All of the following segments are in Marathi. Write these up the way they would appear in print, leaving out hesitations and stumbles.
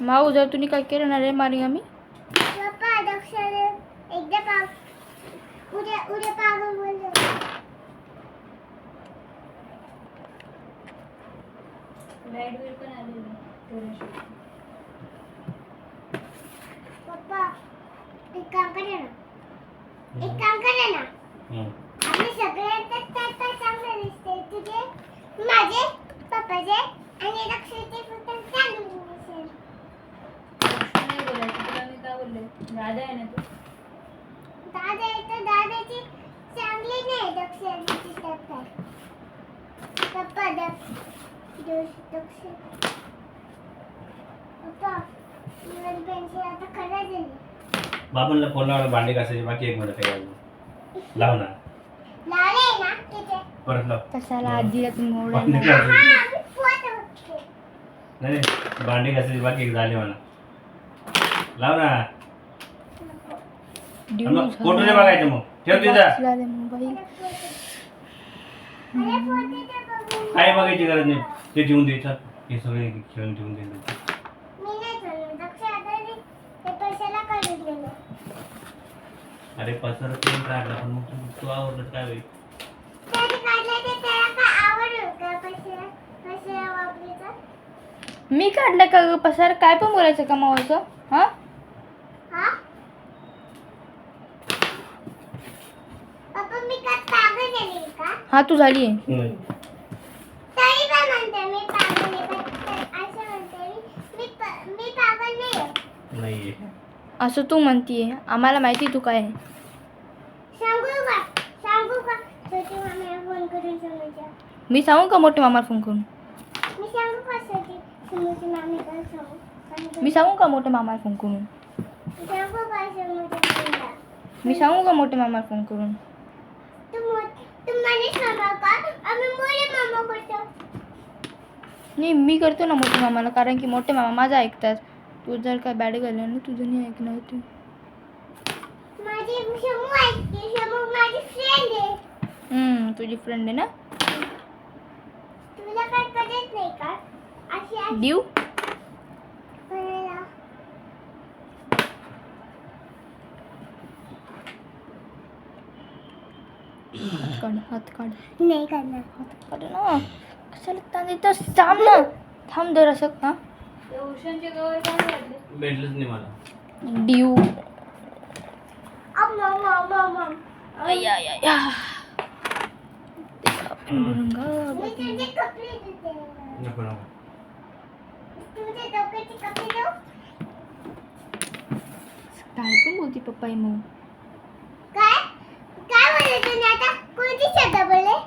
माऊ जर तुम्ही काय केलं ना रे मारी आम्ही पप्पा दक्षाने एकदा उद्या पागल बोलले लाईट बिल पण आली पप्पा एक काम करा ना आपले सगळ्यांचं काय चांगलं दिसते तुझे माझे पप्पाचे आणि दक्षाचे फक्त चांगले दिसेल नाही बोलायचं तुला मी काय बोलले दादा आहे ना तू दादा येतं दादाची चांगली नाही दक्षाची टक्कर पप्पा दक्ष पप्पा मला पेन्सिल आता खराब झाली बाबांना फोन लावला भांडे घासायचे बाकी एक मिनिट काय लाव ना लावले ना तिथे परत लाव कशाला आजीला तुम्ही भांडे ओरडायला? घासायचे. मी पोत बघते नाही भांडे घासायचे बाकी एक झाले म्हणा लाव ना आणि मग फोटो नाही बघायचं मग ठेव तिथं झाले मोबाईल अरे पोते ते बघून काय बघायची गरज नाही ते ठेवून द्यायचं हे सगळे खेळून ठेवून द्यायचं मी नाही चाललो दक्ष आता ते पैशाला काढून गेलो अरे पसर पेन काढला पण मग तू आवडलं काय होईल त्याने काढलं ते त्याला काय आवडलं का पैशाला वापरायचं मी काढलं का ग पसार काय पण बोलायचं का मावाचं हा हा पप्पा मी काय पागल झाली का हा तू झाली नाही तरी पण म्हणते मी पागल आहे पण असं म्हणते मी पागल नाही आहे नाहीये असं तू म्हणतीये आम्हाला माहिती तू काय आहे. सांगू का छोटी मामीला फोन करून समजा मी सांगू का मोठ्या मामाला फोन करून मी सांगू का समोरची मामीला सांगू मी सांगू का मोठ्या मामाला फोन करून सांगू का समोरच्या मी सांगू का मोठ्या मामाला फोन करून तू मनीष मामा का आम्ही मोरे मामा करतो नाही मी करतो ना मोठ्या मामाला कारण की मोठे मामा माझं ऐकतात तू जर काय बॅड घाललं ना तुझं नाही ऐकणार होती माझी शमू ऐकते शमू माझी फ्रेंड आहे तुझी फ्रेंड आहे ना तुला काय कळत नाही का अशी डिव बनायला हात काढ नाही करणार हात काढ ना कशाला तांदे तर थांब ना थांब जर असं हा ते उशांचे कवर काय घातले भेटलंच नाही मला डिव मम अय्या अय्या अय्या. पांडुरंगा, मी तुझे कपडे देते नको नको तुझे डोक्याचे कपडे देऊ काय पण बोलती पप्पा मग काय काय बोलले तुम्ही आता कोणती शब्द बोलले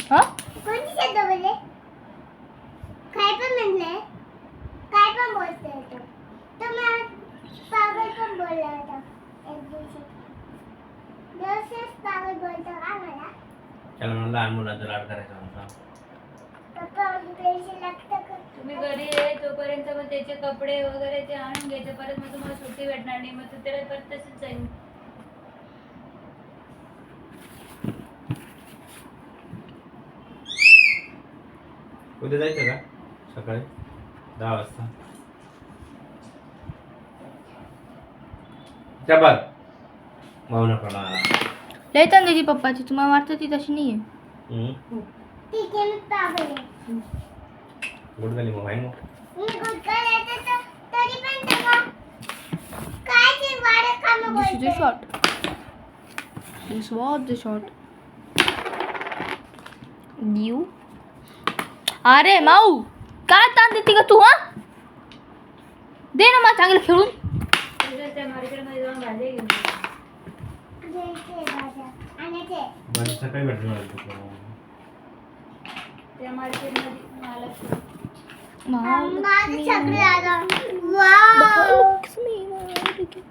हा कोणती शब्द बोलले काय पण म्हणले काय पण बोलते तुम्ही पागल पण बोलला होता एक दिवशी दिवशीच पागल बोलतो का मला त्याला म्हणून लहान मुलांचा लाड करायचा होता पप्पा माझी पेन्सिल लागतं का तुम्ही घरी आहे तोपर्यंत मग त्याचे कपडे वगैरे ते आणून घ्यायचे परत मग तुम्हाला सुट्टी भेटणार नाही मग तू त्याला परत तसंच जाईल उद्या जायचं का सकाळी 10 वाजता बघ भावना पडा लय तांद्याची पप्पाची तुम्हाला वाटतं ती तशी नाही आहे ठीक आहे मी पागल आहे गुड झाली मग आहे मग मी गुडघा येते तरी पण तेव्हा काय ते वाडे काम दिस इज बोलते a shot this was the shot डिव अरे माऊ काय ताण देते का तू हा दे ना मला चांगलं खेळून तुझ्या त्या मार्केटमध्ये जाऊन भाजी घेऊन ये. घ्यायचे भाज्या आणायचे बरं सकाळी भेटलं मला त्या मार्केटमध्ये महालक्ष्मी माझं सगळं आलं वाव महालक्ष्मी महालक्ष्मी